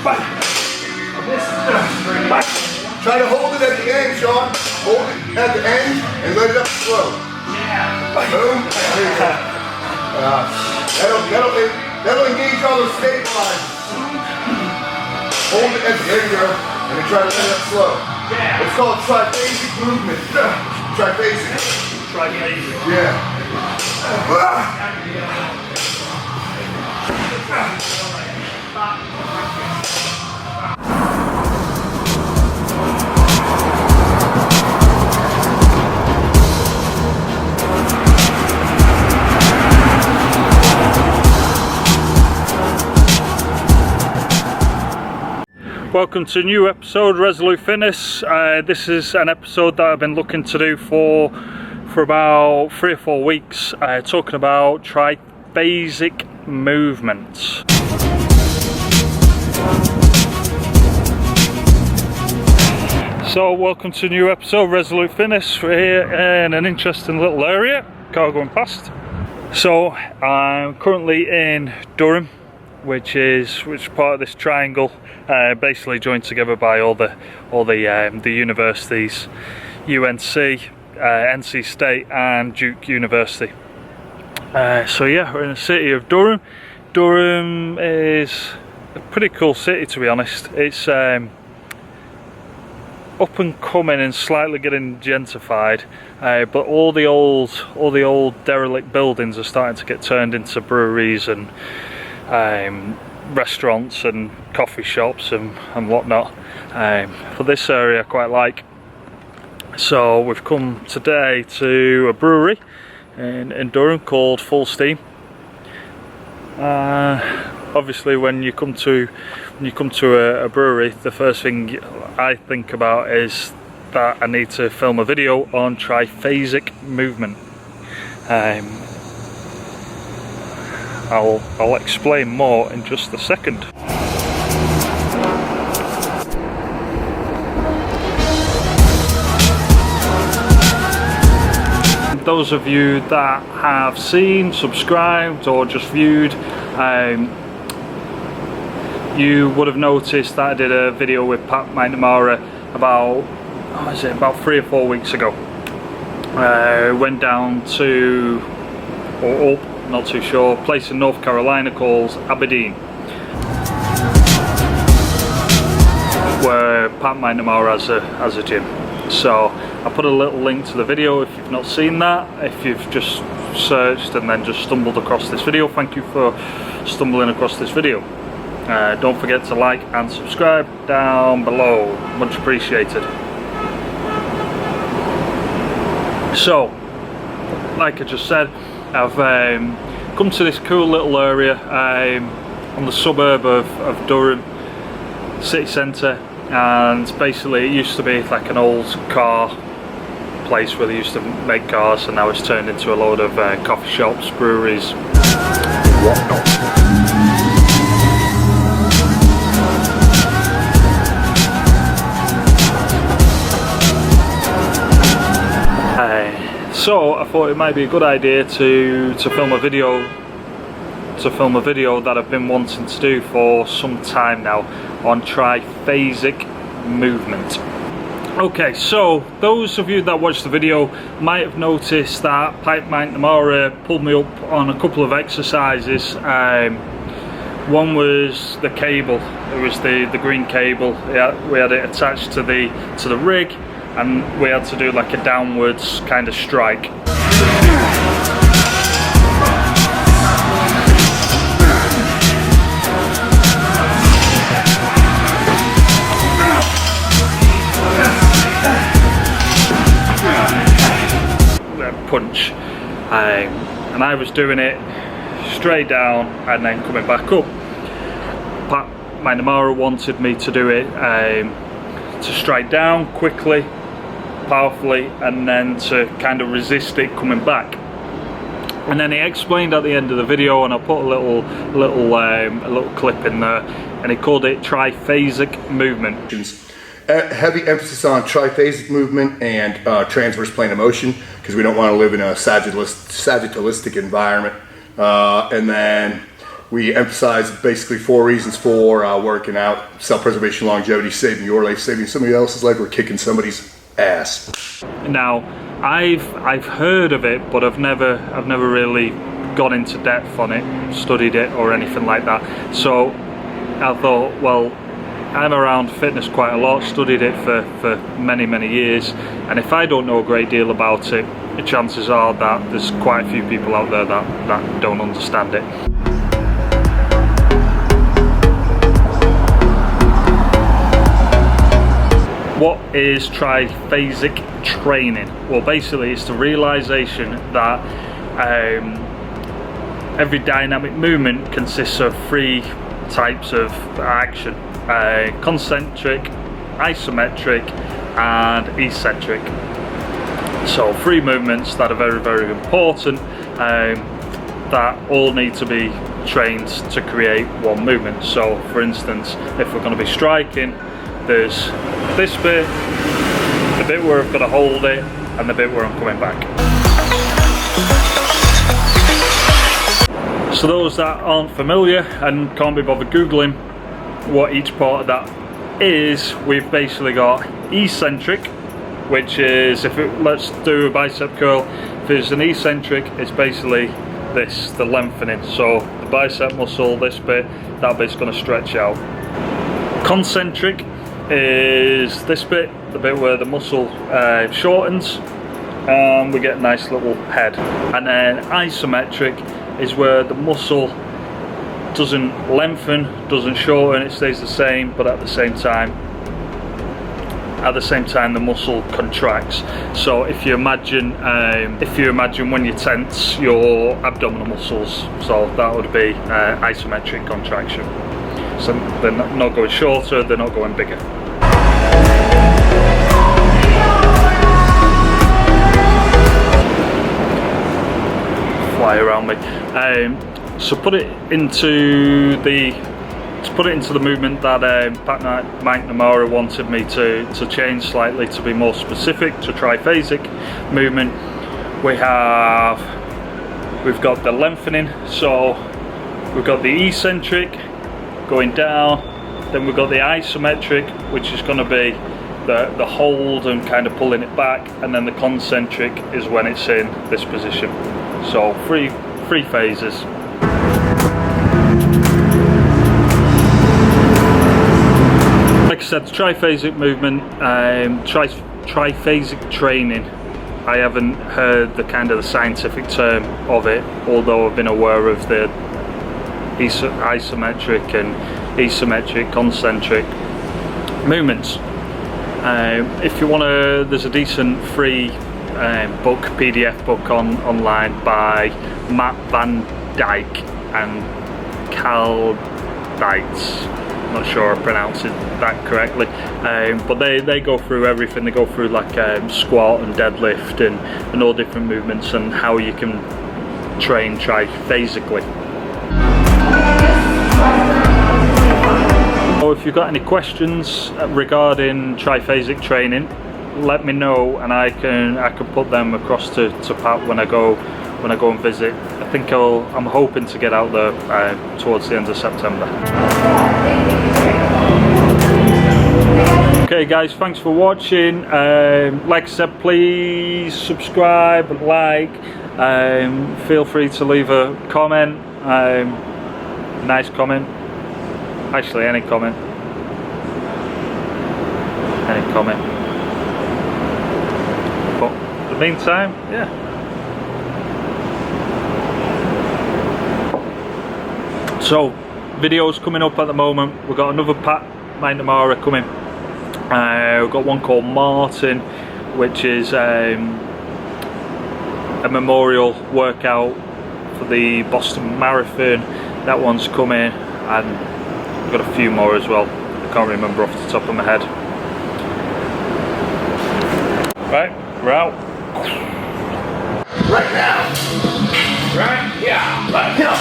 Try to hold it at the end, Sean. Hold it at the end and let it up slow. Boom. There you go. That'll engage all those stabilizers. Hold it at the end, there you go. And then try to let it up slow. It's called triphasic movement. Triphasic. Triphasic. Yeah. Welcome to a new episode of Resolute Fitness. This is an episode that I've been looking to do for about 3 or 4 weeks, talking about triphasic movements. So welcome to a new episode of Resolute Fitness. We're here in an interesting little area, car going past. So I'm currently in Durham, which is part of this triangle, basically joined together by all the universities, UNC, NC State and Duke University. So yeah, we're in the city of Durham. Durham is a pretty cool city, to be honest. It's up and coming and slightly getting gentrified, but all the old derelict buildings are starting to get turned into breweries and restaurants and coffee shops and whatnot. For this area I quite like. So we've come today to a brewery in Durham called Full Steam. Obviously when you come to a brewery, the first thing I think about is that I need to film a video on triphasic movement. I'll explain more in just a second. Those of you that have seen, subscribed or just viewed, you would have noticed that I did a video with McNamara about 3 or 4 weeks ago. Went down to, or up, not too sure, a place in North Carolina called Aberdeen, where McNamara has a gym. So I put a little link to the video if you've not seen that. If you've just searched and then just stumbled across this video, thank you for stumbling across this video. Don't forget to like and subscribe down below, much appreciated. So, like I just said, I've come to this cool little area on the suburb of Durham city centre, and basically it used to be like an old car place where they used to make cars, and now it's turned into a load of coffee shops, breweries, whatnot. So I thought it might be a good idea to film a video that I've been wanting to do for some time now on triphasic movement. Okay, so those of you that watched the video might have noticed that McNamara pulled me up on a couple of exercises. One was the cable. It was the green cable. We had it attached to the rig, and we had to do like a downwards kind of strike. Punch, and I was doing it straight down and then coming back up. McNamara wanted me to do it to strike down quickly, powerfully, and then to kind of resist it coming back. And then he explained at the end of the video, and I put a little clip in there, and he called it triphasic movement. Heavy emphasis on triphasic movement and transverse plane of motion, because we don't want to live in a sagittalistic environment. And then We emphasize basically 4 reasons for working out: self-preservation, longevity, saving your life, saving somebody else's life, or kicking somebody's ass. Now, I've heard of it, but I've never really gone into depth on it, studied it or anything like that. So I thought, well, I'm around fitness quite a lot, studied it for many years, and if I don't know a great deal about it, the chances are that there's quite a few people out there that don't understand it. What is triphasic training? Well, basically it's the realization that every dynamic movement consists of 3 types of action: concentric, isometric and eccentric. So 3 movements that are very important, that all need to be trained to create one movement. So for instance, if we're going to be striking, there's this bit, the bit where I've got to hold it, and the bit where I'm coming back. So those that aren't familiar and can't be bothered googling what each part of that is, we've basically got eccentric, which is, let's do a bicep curl. If it's an eccentric, it's basically this, the lengthening. So the bicep muscle, this bit, that bit's going to stretch out. Concentric is this bit, the bit where the muscle shortens, and we get a nice little head. And then isometric is where the muscle doesn't lengthen, doesn't shorten, it stays the same, but at the same time the muscle contracts. So if you imagine when you tense your abdominal muscles, so that would be isometric contraction. So they're not going shorter, they're not going bigger. Fly around me. So put it into the movement that McNamara wanted me to change slightly to be more specific to triphasic movement. We've got the lengthening, so we've got the eccentric going down, then we've got the isometric, which is going to be the hold and kind of pulling it back, and then the concentric is when it's in this position. So three phases. Like I said, triphasic movement, triphasic training. I haven't heard the scientific term of it, although I've been aware of the isometric and asymmetric, concentric movements. If you want to, there's a decent free PDF book online by Matt Van Dyke and Cal Dietz. Not sure I pronounced that correctly, but they go through everything. They go through like squat and deadlift and all different movements and how you can train triphasically. So if you've got any questions regarding triphasic training, let me know and I can put them across to Pat when I go and visit. I think I'm hoping to get out there towards the end of September. Okay guys, thanks for watching. Like I said, please subscribe, like, feel free to leave a comment, nice comment, actually any comment. But in the meantime, yeah. So videos coming up at the moment. We've got another Pat McNamara coming. We've got one called Martin, which is a memorial workout for the Boston Marathon. That one's coming, and we've got a few more as well. I can't remember off the top of my head. Right, we're out. Right now. Right? Yeah. Right now.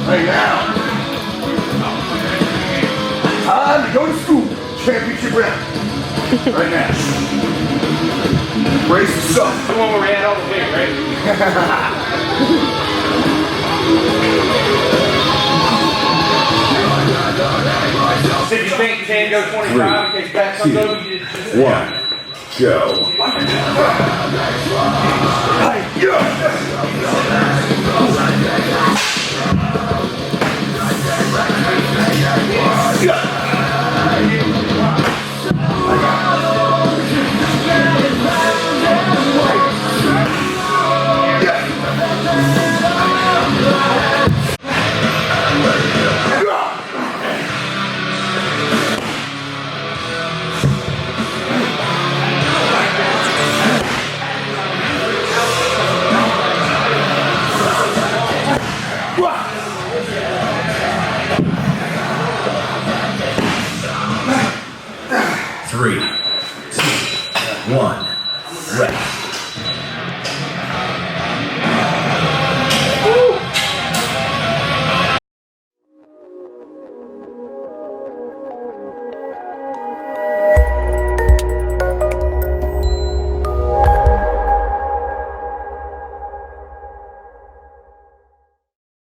Right now. Time to go to school. Championship round. Right now. Brace yourself. The one where we had all the big, right? can't go 25 in case back comes over. You just 1, go. Three.